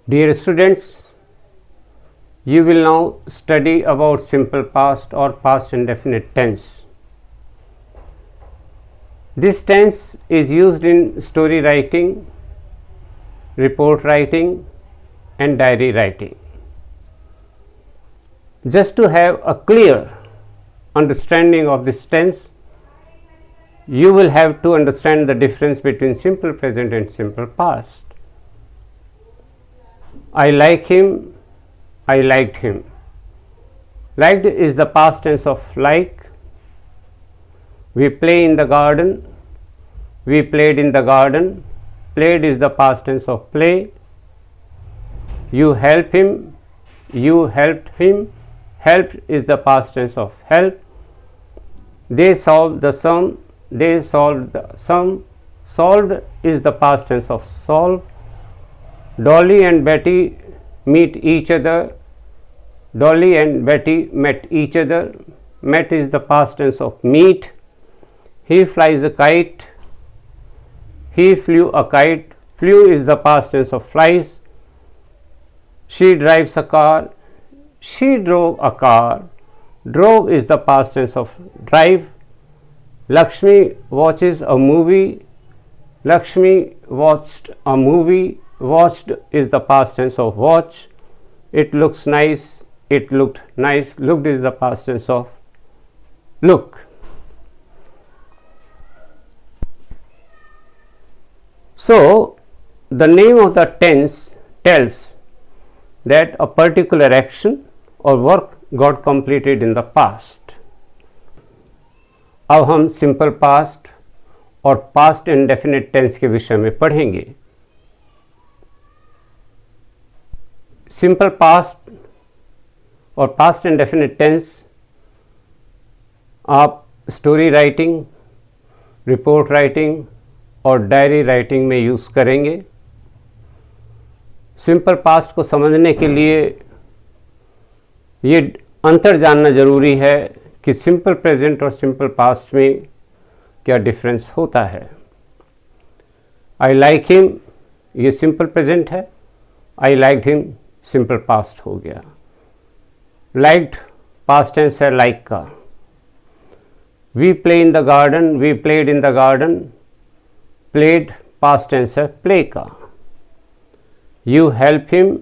Dear students, you will now study about simple past or past indefinite tense. This tense is used in story writing, report writing and diary writing. Just to have a clear understanding of this tense, you will have to understand the difference between simple present and simple past. I like him, I liked him. Liked is the past tense of like. We play in the garden, we played in the garden. Played is the past tense of play. You help him, you helped him. Helped is the past tense of help. They solved the sum, they solved the sum. Solved is the past tense of solve. Dolly and Betty meet each other. Dolly and Betty met each other. Met is the past tense of meet. He flies a kite. He flew a kite. Flew is the past tense of flies. She drives a car. She drove a car. Drove is the past tense of drive. Lakshmi watches a movie. Lakshmi watched a movie. Watched is the past tense of watch. It looks nice. It looked nice. Looked is the past tense of look. So, the name of the tense tells that a particular action or work got completed in the past. अब हम simple past और past indefinite tense के विषय में पढ़ेंगे. Simple past और past indefinite tense आप story writing, report writing और डायरी राइटिंग में यूज़ करेंगे. सिंपल पास्ट को समझने के लिए ये अंतर जानना ज़रूरी है कि सिंपल प्रेजेंट और सिंपल पास्ट में क्या डिफरेंस होता है. आई लाइक हिम ये सिंपल प्रेजेंट है. I liked him simple past हो गया. लाइक्ड पास्ट टेंस है लाइक का. We play in the garden we played in the garden. Played past tense है प्ले का. You help him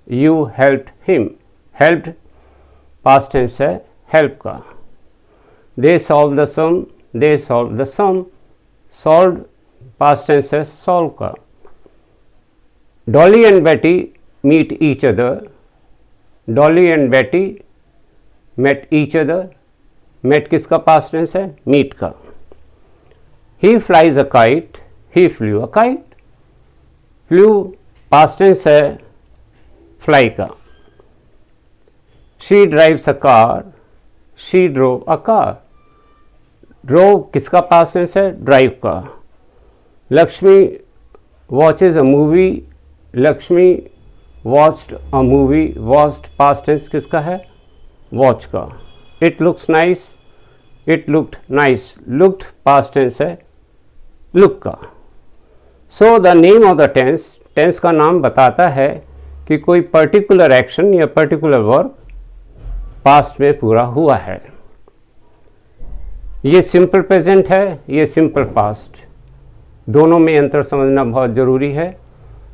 you helped him. Helped past tense है help का. They solve the sum they solve the some. Solve past tense है solve का. Dolly and Betty meet each other. Dolly and Betty met each other. Met किसका past tense है meet का. He flies a kite he flew a kite. Flew past tense है fly का. She drives a car she drove a car. Drove किसका past tense है drive का. Lakshmi watches a movie. Lakshmi watched a movie. Watched past tense किसका है watch का. It looks nice it looked nice. Looked past tense है look का. So the name of the tense tense का नाम बताता है कि कोई पर्टिकुलर एक्शन या पर्टिकुलर वर्क पास्ट में पूरा हुआ है. ये सिंपल प्रेजेंट है ये सिंपल पास्ट. दोनों में अंतर समझना बहुत ज़रूरी है.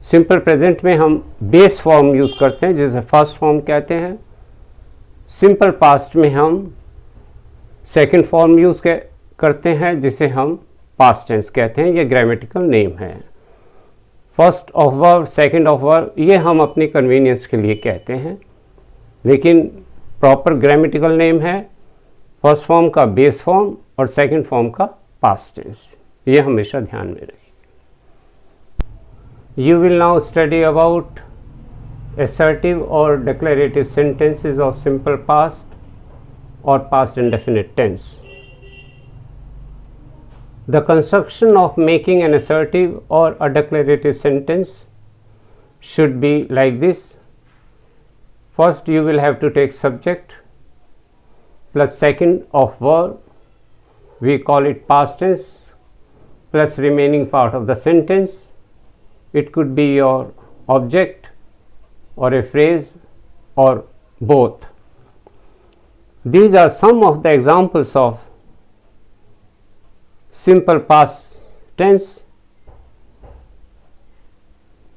सिंपल प्रेजेंट में हम बेस फॉर्म यूज़ करते हैं जिसे फर्स्ट फॉर्म कहते हैं. सिंपल पास्ट में हम सेकंड फॉर्म यूज़ करते हैं जिसे हम पास्ट टेंस कहते हैं. ये ग्रामेटिकल नेम है. First of verb second of verb ये हम अपनी कन्वीनियंस के लिए कहते हैं, लेकिन प्रॉपर ग्रामेटिकल नेम है फर्स्ट फॉर्म का बेस फॉर्म और सेकंड फॉर्म का पास्ट टेंस. ये हमेशा ध्यान में रखिए. You will now study about assertive or declarative sentences of simple past or past indefinite tense. The construction of making an assertive or a declarative sentence should be like this. First you will have to take subject plus second of verb, we call it past tense, plus remaining part of the sentence. It could be your object or a phrase or both. These are some of the examples of simple past tense.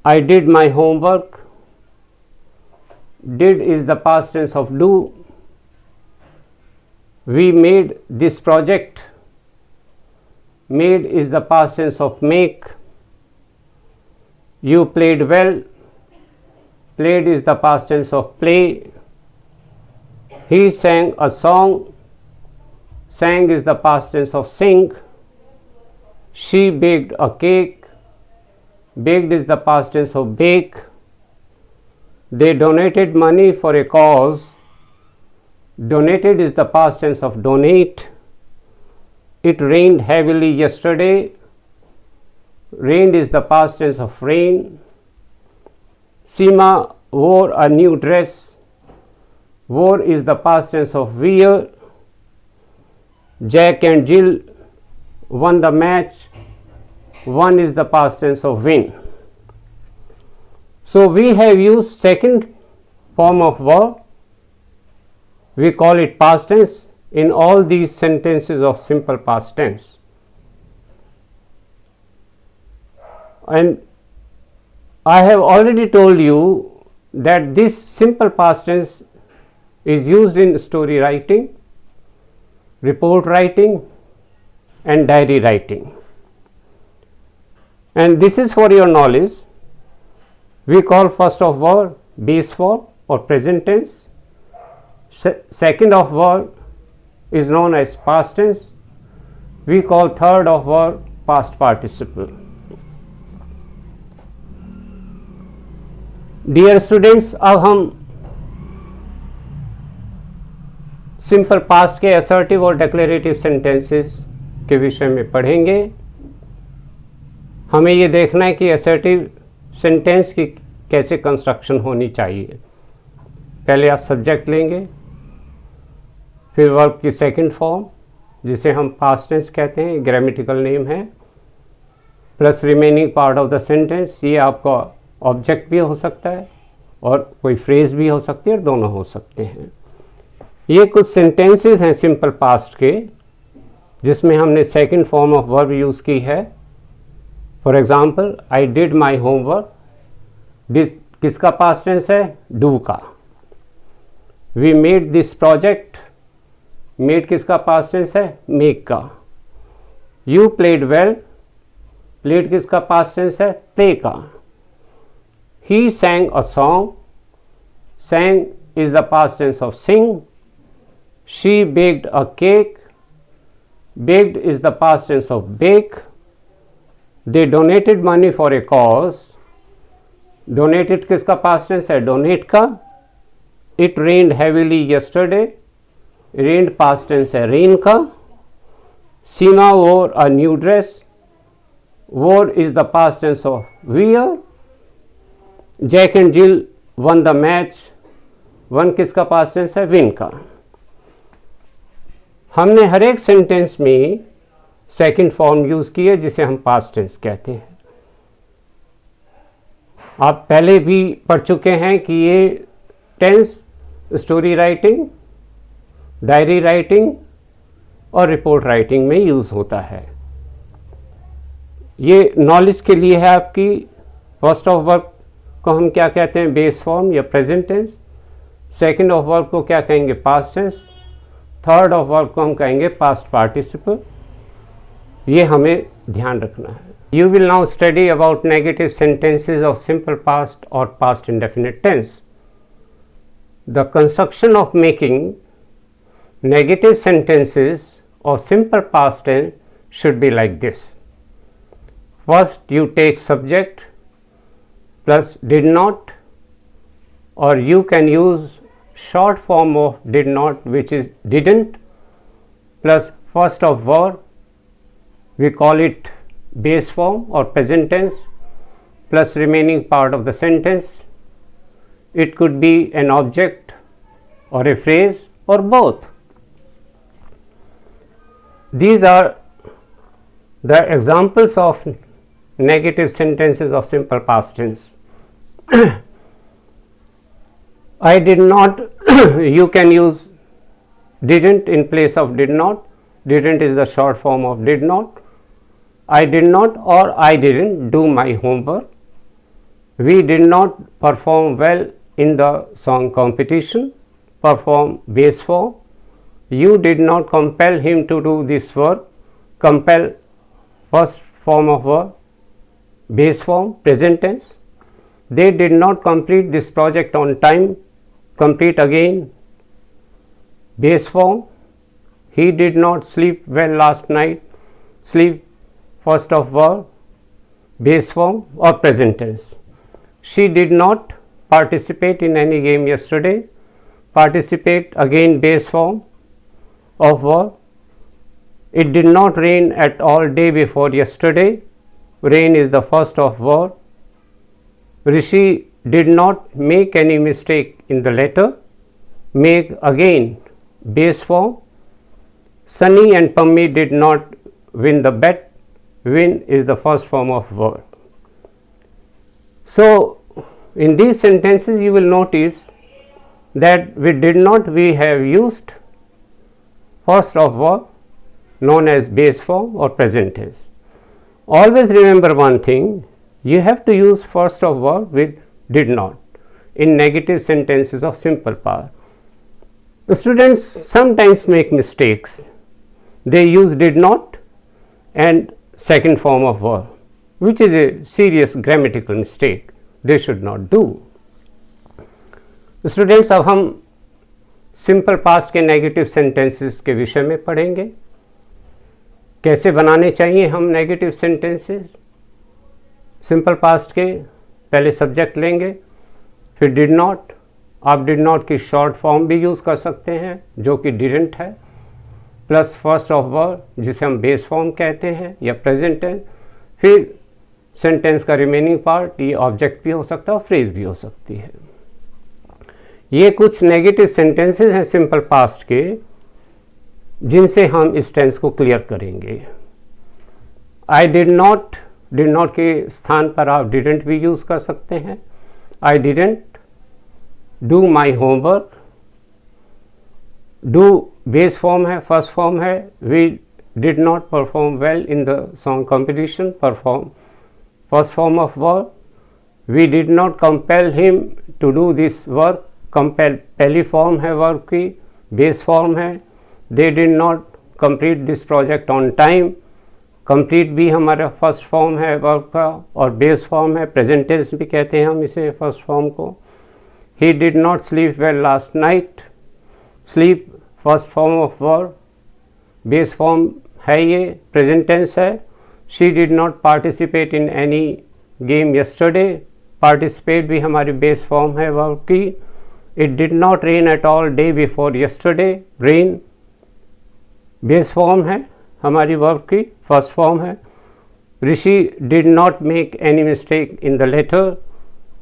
I did my homework. Did is the past tense of do. We made this project. Made is the past tense of make. You played well. Played is the past tense of play. He sang a song. Sang is the past tense of sing. She baked a cake. Baked is the past tense of bake. They donated money for a cause. Donated is the past tense of donate. It rained heavily yesterday. Rained is the past tense of rain. Seema wore a new dress. Wore is the past tense of wear. Jack and Jill won the match. Won is the past tense of win. So we have used second form of verb. We call it past tense in all these sentences of simple past tense. And I have already told you that this simple past tense is used in story writing, report writing, and diary writing. And this is for your knowledge. We call first of verb base form or present tense. Second of verb is known as past tense. We call third of verb past participle. Dear students, अब हम simple past के assertive और declarative sentences के विषय में पढ़ेंगे. हमें ये देखना है कि असर्टिव सेंटेंस की कैसे कंस्ट्रक्शन होनी चाहिए. पहले आप सब्जेक्ट लेंगे, फिर वर्ब की सेकंड फॉर्म जिसे हम पास्ट टेंस कहते हैं, ग्रामेटिकल नेम है, plus remaining part of the sentence. ये आपका ऑब्जेक्ट भी हो सकता है और कोई फ्रेज भी हो सकती है और दोनों हो सकते हैं. ये कुछ सेंटेंसेस हैं सिंपल पास्ट के जिसमें हमने second form of verb use की है. For example, I did my homework. किसका पास्ट टेंस है? डू का. We made this project. Made किसका पास्ट टेंस है? मेक का. You played well. प्लेड किसका पास्ट टेंस है? प्ले का. He sang a song. Sang is the past tense of sing. She baked a cake. Baked is the past tense of bake. They donated money for a cause. Donated किसका past tense है? donate का. It rained heavily yesterday. Rained past tense है rain का. Seema wore a new dress. Wore is the past tense of wear. Jack and Jill won the match. One किसका past tense है? Win का. हमने हर एक sentence में second form use की है जिसे हम पास्ट टेंस कहते हैं. आप पहले भी पढ़ चुके हैं कि ये tense story writing, diary writing और रिपोर्ट राइटिंग में यूज होता है. ये नॉलेज के लिए है आपकी. फर्स्ट ऑफ वर्ब को हम क्या कहते हैं? बेस फॉर्म या present tense. Second of verb को क्या कहेंगे? Past tense. Third of verb को हम कहेंगे पास्ट पार्टिसिपल. ये हमें ध्यान रखना है. You will now study about negative sentences of simple past और past indefinite tense. The construction of making negative sentences of simple past tense should be like this. First you take subject plus did not, or you can use short form of did not which is didn't, plus first of verb, we call it base form or present tense, plus remaining part of the sentence. It could be an object or a phrase or both. These are the examples of negative sentences of simple past tense. I did not, you can use didn't in place of did not. Didn't is the short form of did not. I did not or I didn't do my homework. We did not perform well in the song competition. Perform base form. You did not compel him to do this work. Compel first form of verb. Base form present tense. They did not complete this project on time. Complete again. Base form. He did not sleep well last night. Sleep first of verb. Base form or present tense. She did not participate in any game yesterday. Participate again base form of verb. It did not rain at all day before yesterday. Rain is the first of verb. Rishi did not make any mistake in the letter. Make again base form. Sunny and Pammi did not win the bet. Win is the first form of verb. So, in these sentences you will notice that we did not, we have used first of verb known as base form or present tense. Always remember one thing, you have to use first of verb with did not in negative sentences of simple past. The students sometimes make mistakes. They use did not and second form of verb, which is a serious grammatical mistake. They should not do. Students अब हम simple past के negative sentences के विषय में पढ़ेंगे, कैसे बनाने चाहिए हम नेगेटिव सेंटेंसेस। सिंपल पास्ट के पहले सब्जेक्ट लेंगे, फिर डिड नॉट। आप डिड नॉट की शॉर्ट फॉर्म भी यूज़ कर सकते हैं जो कि डिडंट है, प्लस फर्स्ट ऑफ वर्ब जिसे हम बेस फॉर्म कहते हैं या प्रेजेंट टेंस, फिर सेंटेंस का रिमेनिंग पार्ट, ये ऑब्जेक्ट भी हो सकता है और फ्रेज भी हो सकती है। ये कुछ नेगेटिव सेंटेंसेस हैं सिंपल पास्ट के जिनसे हम इस टेंस को क्लियर करेंगे। आई डिड नॉट के स्थान पर आप डिडंट भी यूज़ कर सकते हैं। I didn't do my homework. Do base form है, फर्स्ट फॉर्म है। We did not perform well in the song competition, perform first form of work. We did not compel him to do this work, compel पहली form है work की, base form है। They did not complete this project on time, complete भी हमारा first form है work का और base form है, प्रेजेंट टेंस भी कहते हैं हम इसे फर्स्ट फॉर्म को। He did not sleep well last night, sleep first form of verb, base form है ये, प्रेजेंट टेंस है। She did not participate in any game yesterday, participate भी हमारी बेस फॉर्म है वर्क की। It did not rain at all day before yesterday, rain base form है हमारी verb की, फर्स्ट फॉर्म है। Rishi did not make any mistake in the letter,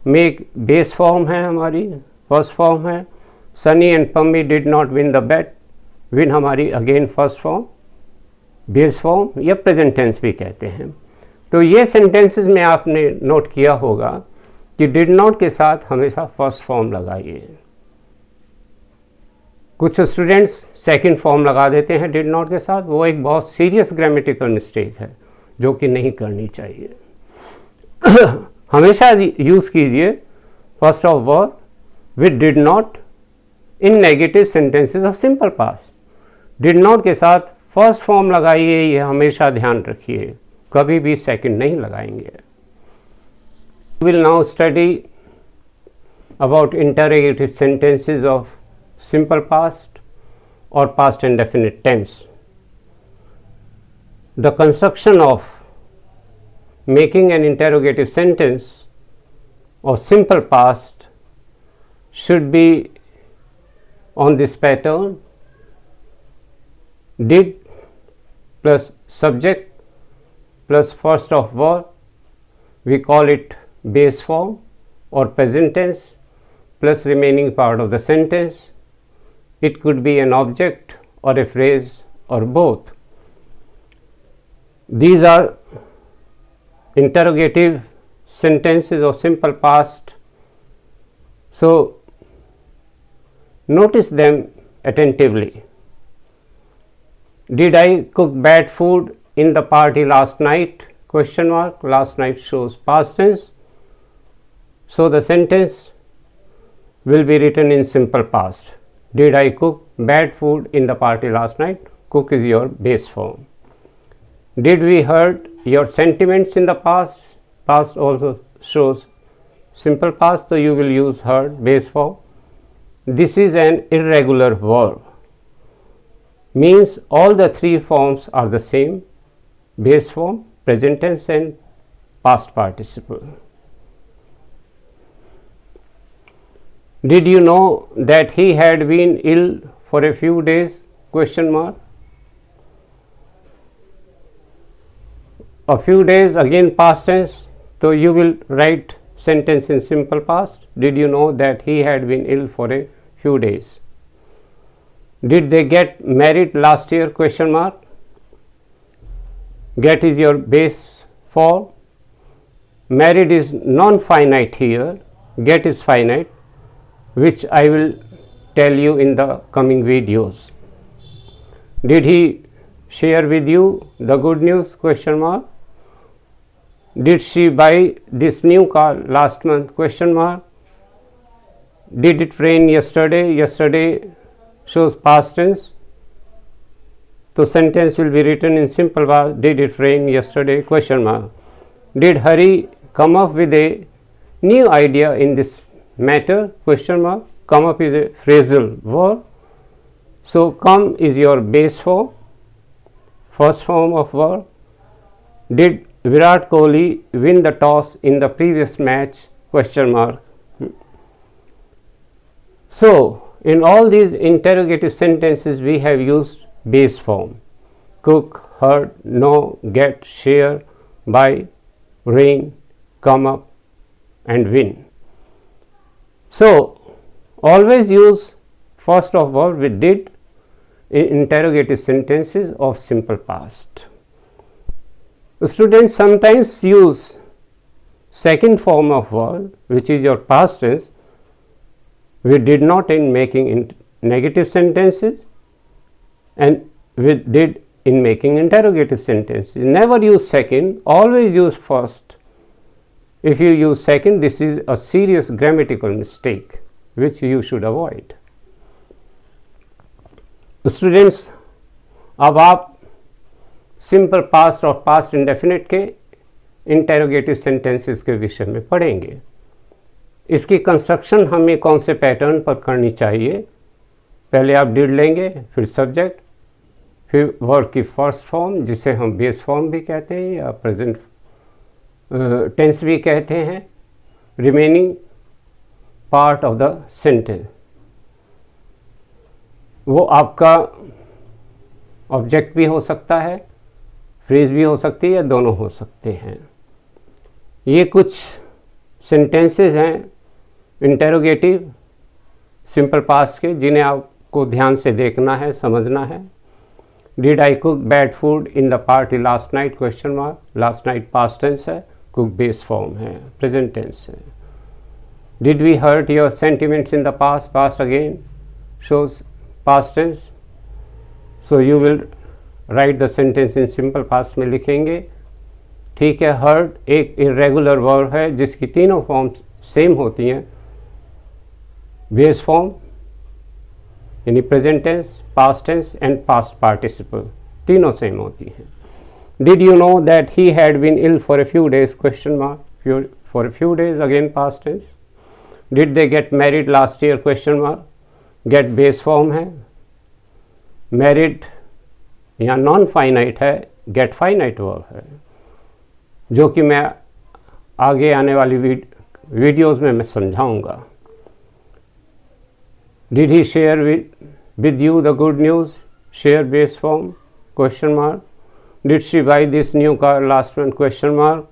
make base form है हमारी, फर्स्ट फॉर्म है। Sunny and Pammi did not win the bet, win हमारी again first form, base form या present tense भी कहते हैं। तो ये सेंटेंसेस में आपने नोट किया होगा कि डिड नॉट के साथ हमेशा फर्स्ट फॉर्म लगाइए। कुछ स्टूडेंट्स सेकंड फॉर्म लगा देते हैं डिड नॉट के साथ, वो एक बहुत सीरियस ग्रामेटिकल मिस्टेक है जो कि नहीं करनी चाहिए। हमेशा यूज़ कीजिए first of verb with did not in negative sentences of simple past. Did not के साथ फर्स्ट फॉर्म लगाइए, ये हमेशा ध्यान रखिए, कभी भी सेकंड नहीं लगाएंगे। We will now study about interrogative sentences of simple past or past indefinite tense. The construction of making an interrogative sentence of simple past should be on this pattern: did plus subject plus first of verb, we call it base form or present tense, plus remaining part of the sentence. It could be an object or a phrase or both. These are interrogative sentences of simple past. So Notice them attentively. Did I cook bad food in the party last night? Question mark. Last night shows past tense. So the sentence will be written in simple past. Did I cook bad food in the party last night? Cook is your base form. Did we hurt your sentiments in the past? Past also shows simple past, so you will use hurt, base form. This is an irregular verb. Means all the three forms are the same: base form, present tense and past participle. Did you know that he had been ill for a few days? Question mark. A few days, again past tense, so you will write sentence in simple past. Did you know that he had been ill for a few days? Did they get married last year? Question mark. Get is your base form. Married is non-finite here. Get is finite, which I will tell you in the coming videos. Did he share with you the good news? Question mark. Did she buy this new car last month? Question mark. Did it rain yesterday? Yesterday shows past tense. So sentence will be written in simple past. Did it rain yesterday? Question mark. Did Hari come up with a new idea in this matter? Question mark. Come up is a phrasal verb. So come is your base form, first form of verb. Did Virat Kohli win the toss in the previous match? Question mark. So in all these interrogative sentences we have used base form: cook, heard, know, get, share, buy, rain, come up and win. So always use first of verb with did in interrogative sentences of simple past. Students sometimes use second form of verb, which is your past tense, with did not in making in negative sentences and with did in making interrogative sentences. Never use second, always use first. If you use second, this is a serious grammatical mistake which you should avoid. Students, अब आप simple past और past indefinite के interrogative sentences के विषय में पढ़ेंगे। इसकी construction हमें कौन से पैटर्न पर करनी चाहिए? पहले आप डिड लेंगे, फिर सब्जेक्ट, फिर वर्ब की फर्स्ट फॉर्म जिसे हम बेस फॉर्म भी कहते हैं या प्रेजेंट टेंस भी कहते हैं, remaining part of the sentence वो आपका ऑब्जेक्ट भी हो सकता है, फ्रेज भी हो सकती है या दोनों हो सकते हैं। ये कुछ सेंटेंसेस हैं इंटेरोगेटिव सिंपल पास्ट के जिन्हें आपको ध्यान से देखना है, समझना है। Did I cook bad food in the party last night? Question mark. Last night past tense है, कुक बेस फॉर्म है, प्रेजेंट टेंस है। Did we hurt your sentiments in the past? Past again shows past tense, so you will write the sentence in simple past में लिखेंगे। ठीक है, hurt एक irregular verb है जिसकी तीनों फॉर्म सेम होती हैं, बेस फॉर्म यानी present tense, past tense and past participle, तीनों सेम होती हैं। Did you know that he had been ill for a few days? Question mark. For a few days again past tense. Did they get married last year? Question mark. Get base form है, married यहाँ non finite है, get finite verb है, जो कि मैं आगे आने वाली वीडियोस में मैं समझाऊंगा। Did he share with you the good news? Share base form, question mark. Did she buy this new car last month? Question mark.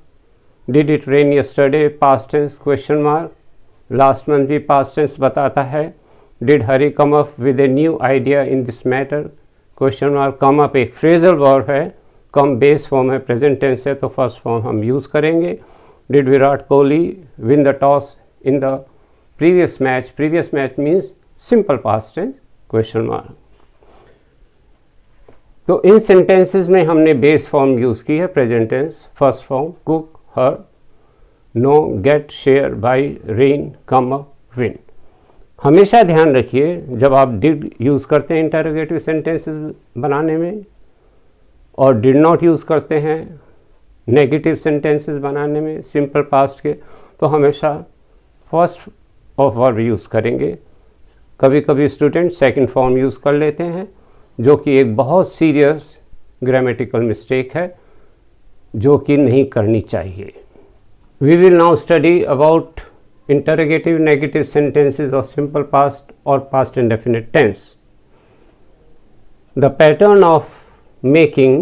Did it rain yesterday? Past tense, question mark. Last month भी past tense बताता है। Did Hari come up with a new idea in this matter? Question mark. Come up एक phrasal verb है, come base form है, present tense है, तो first form हम use करेंगे। Did Virat Kohli win the toss in the previous match? Previous match means simple past tense question mark. तो इन sentences में हमने बेस फॉर्म यूज की है present tense, first form cook, hurt, know, get, share, buy, rain, come up, win. हमेशा ध्यान रखिए जब आप डिड यूज करते हैं इंटरोगेटिव सेंटेंसेस बनाने में और डिड नॉट यूज करते हैं नेगेटिव सेंटेंसेस बनाने में सिंपल पास्ट के, तो हमेशा फर्स्ट ऑफ वर्ब यूज़ करेंगे। कभी कभी स्टूडेंट सेकंड फॉर्म यूज़ कर लेते हैं, जो कि एक बहुत सीरियस ग्रामेटिकल मिस्टेक है जो कि नहीं करनी चाहिए। We will now study about interrogative negative sentences of simple past or past indefinite tense. The pattern of making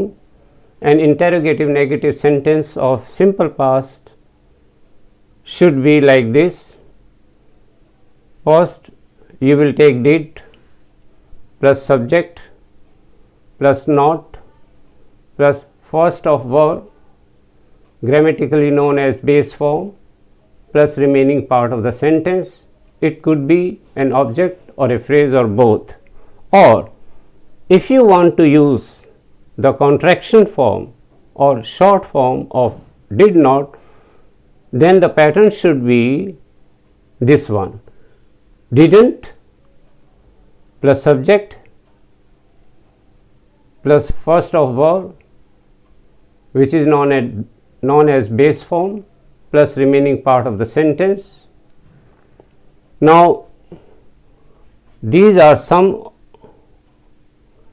an interrogative negative sentence of simple past should be like this. First, you will take did plus subject plus not plus first of verb, grammatically known as base form, plus remaining part of the sentence. It could be an object or a phrase or both. Or if you want to use the contraction form or short form of did not, then the pattern should be this one: didn't plus subject plus first of verb, which is known as base form, plus remaining part of the sentence. Now, these are some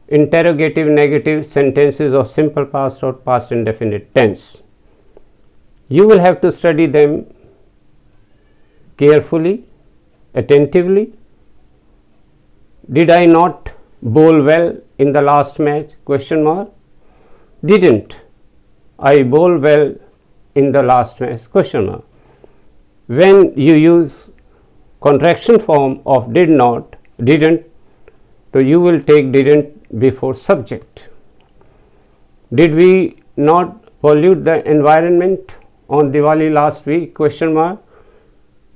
interrogative negative sentences of simple past or past indefinite tense. You will have to study them carefully, attentively. Did I not bowl well in the last match? Question mark. Didn't I bowl well in the last match? Question mark. When you use contraction form of did not, didn't, so you will take didn't before subject. Did we not pollute the environment on Diwali last week? Question mark.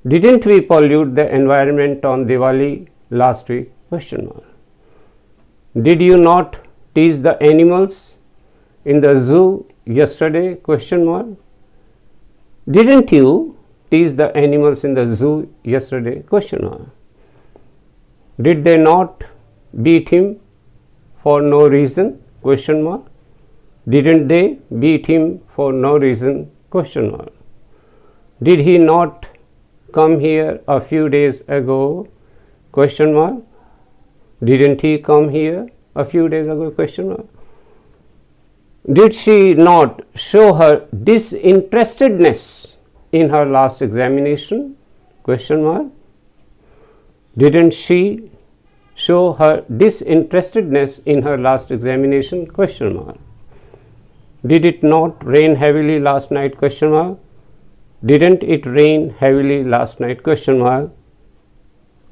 Didn't we pollute the environment on Diwali last week? Question mark. Did you not tease the animals in the zoo yesterday? Question mark. Didn't you tease the animals in the zoo yesterday? Question mark. Did they not beat him for no reason? Question mark. Didn't they beat him for no reason? Question mark. Did he not come here a few days ago? Question mark. Didn't he come here a few days ago? Question mark. Did she not show her disinterestedness in her last examination? Question mark. Didn't she show her disinterestedness in her last examination? Question mark. Did it not rain heavily last night? Question mark. Didn't it rain heavily last night? Question mark.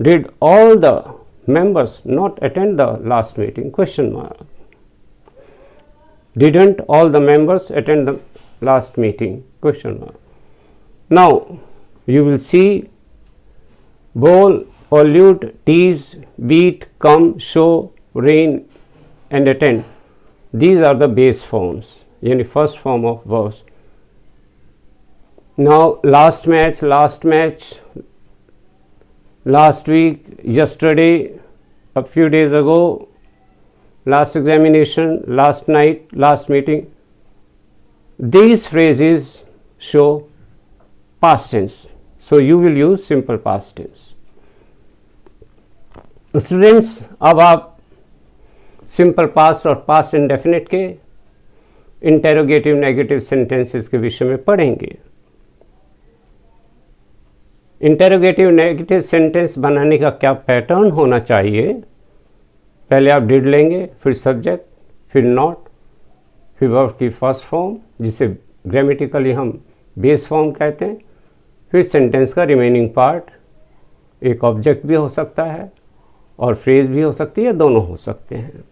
Did all the members not attend the last meeting? Question mark. Didn't all the members attend the last meeting? Question mark. Now, you will see bowl, pollute, tease, beat, come, show, rain and attend. These are the base forms, yani first form of verbs. Now, last match, last week, yesterday, a few days ago, last examination, last night, last meeting. These phrases show past tense. So, you will use simple past tense. Students, अब आप simple past और past indefinite के interrogative negative sentences के विषय में पढ़ेंगे। Interrogative negative sentence बनाने का क्या पैटर्न होना चाहिए? पहले आप डिड लेंगे, फिर सब्जेक्ट, फिर नॉट, फिर वर्ब की फर्स्ट फॉर्म जिसे ग्रामेटिकली हम बेस फॉर्म कहते हैं, फिर सेंटेंस का रिमेनिंग पार्ट, एक ऑब्जेक्ट भी हो सकता है और फ्रेज भी हो सकती है, दोनों हो सकते हैं।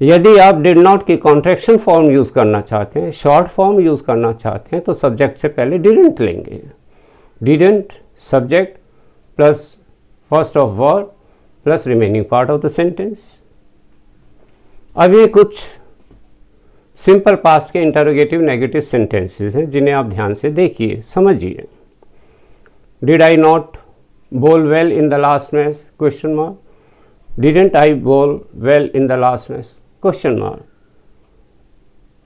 यदि आप डिड नॉट की कॉन्ट्रैक्शन फॉर्म यूज़ करना चाहते हैं, शॉर्ट फॉर्म यूज़ करना चाहते हैं, तो सब्जेक्ट से पहले डिडंट लेंगे। Didn't subject plus first of word plus remaining part of the sentence. अब ये कुछ सिंपल पास्ट के इंटरोगेटिव नेगेटिव सेंटेंसेस हैं जिन्हें आप ध्यान से देखिए, समझिए। Did I not bowl well in the last match? Question mark. Didn't I bowl well in the last match? Question mark.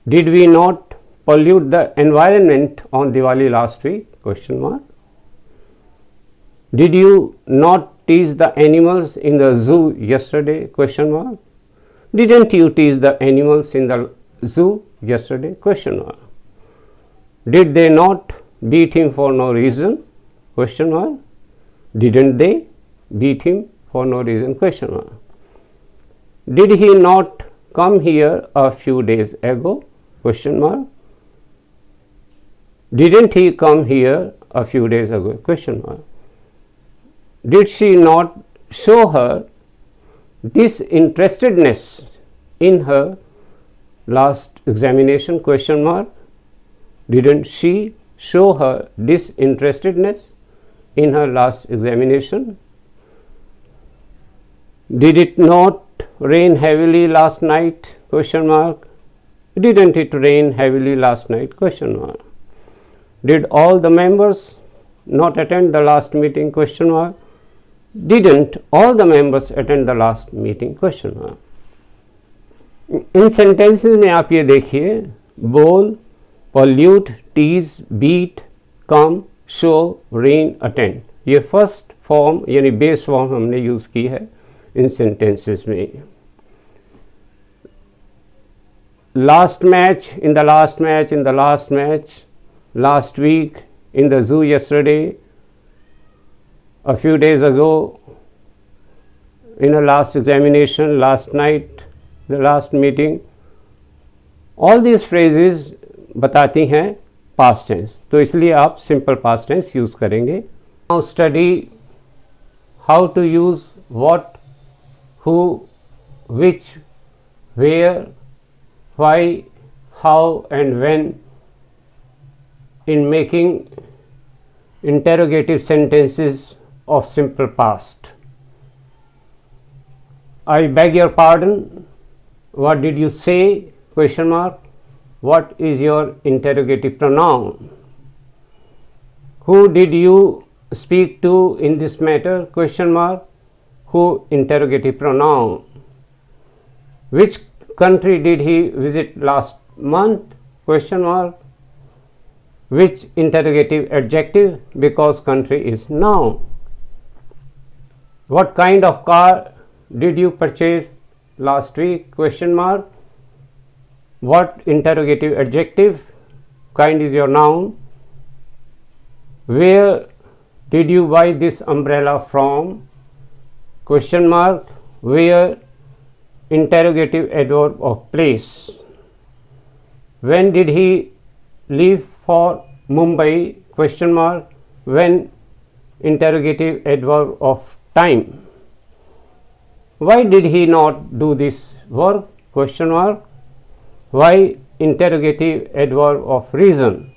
Did we not pollute the environment on Diwali last week? Question mark. Did you not tease the animals in the zoo yesterday? Question mark. Didn't you tease the animals in the zoo yesterday? Question mark. Did they not beat him for no reason? Question mark. Didn't they beat him for no reason? Question mark. Did he not come here a few days ago? Question mark. Didn't he come here a few days ago? Question mark. Did she not show her disinterestedness in her last examination? Question mark. Didn't she show her disinterestedness in her last examination? Did it not rain heavily last night? Question mark. Didn't it rain heavily last night? Question mark. Did all the members not attend the last meeting? Question mark. Didn't all the members attend the last meeting? Question mark. इन sentences में आप ये देखिए, bowl, pollute, tease, beat, come, show, rain, attend, ये first form यानी base form हमने use की है इन सेंटेंसेस में। Last match, in the last match, in the last match, last week, in the zoo yesterday, a few days ago, in a last examination, last night, the last meeting, all these phrases बताती हैं past tense, तो इसलिए आप simple past tense use करेंगे। Now study how to use what, who, which, where, why, how and when in making interrogative of simple past. I beg your pardon, what did you say? Question mark. What is your interrogative pronoun? Who did you speak to in this matter? Question mark. Who, interrogative pronoun. Which country did he visit last month? Question mark. Which, interrogative adjective, because country is noun. What kind of car did you purchase last week? Question mark. What, interrogative adjective, kind is your noun. Where did you buy this umbrella from? Question mark. Where, interrogative adverb of place. When did he leave for Mumbai? Question mark. When, interrogative adverb of time. Why did he not do this work? Question mark. Why, interrogative adverb of reason.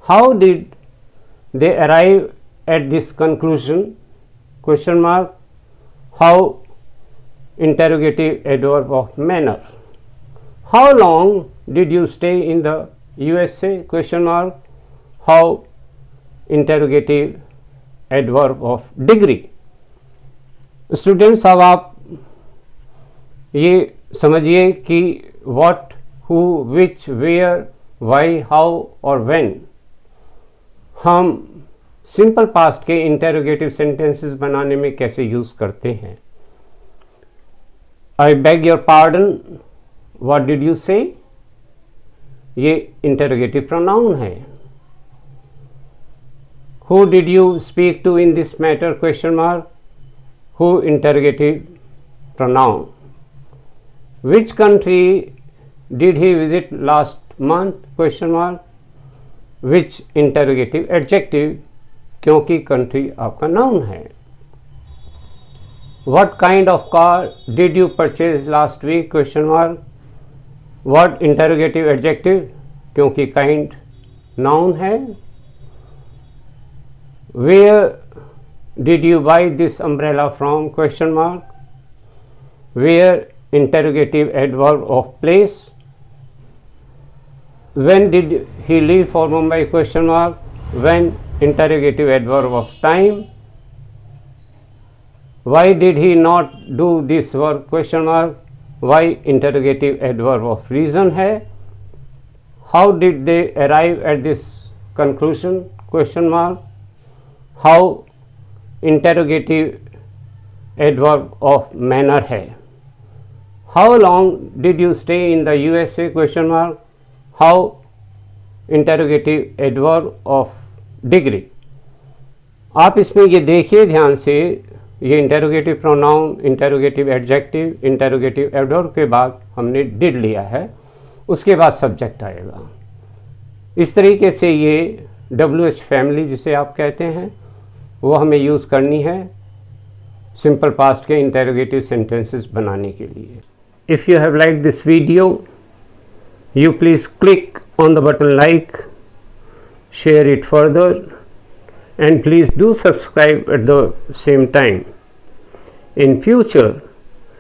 How did they arrive at this conclusion? Question mark. How, interrogative adverb of manner. How long did you stay in the USA? Question mark. How, interrogative adverb of degree. Students, अब आप ये समझिए कि what, who, which, where, why, how और when हम simple past के interrogative sentences बनाने में कैसे यूज करते हैं। I beg your pardon, what did you say, ये इंटेरोगेटिव प्रोनाउन है। Who did you speak to in this matter? Question mark. Who, interrogative pronoun. Which country did he visit last month? Question mark. Which, interrogative adjective, क्योंकि country आपका noun है। What kind of car did you purchase last week? Question mark. What, interrogative adjective, क्योंकि kind noun है। Where did you buy this umbrella from? Question mark. Where? Interrogative adverb of place. When did he leave for Mumbai? Question mark. When? Interrogative adverb of time. Why did he not do this work? Question mark. Why? Interrogative adverb of reason है. How did they arrive at this conclusion? Question mark. How? Interrogative adverb of manner है. How long did you stay in the USA? Question mark. How? Interrogative adverb of degree. आप इसमें ये देखिए ध्यान से, ये interrogative pronoun, interrogative adjective, interrogative adverb के बाद हमने डिड लिया है, उसके बाद सब्जेक्ट आएगा. इस तरीके से ये WH फैमिली जिसे आप कहते हैं वो हमें यूज़ करनी है सिंपल पास्ट के इंटेरोगेटिव सेंटेंसेस बनाने के लिए. If you have like this video, you please click on the button like, share it further, and please do subscribe at the same time. In future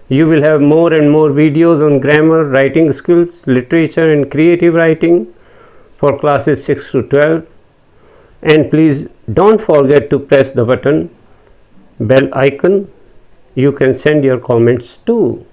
you will have more and more videos on grammar, writing skills, literature and creative writing for classes 6 to 12, and please don't forget to press the button bell icon. You can send your comments too.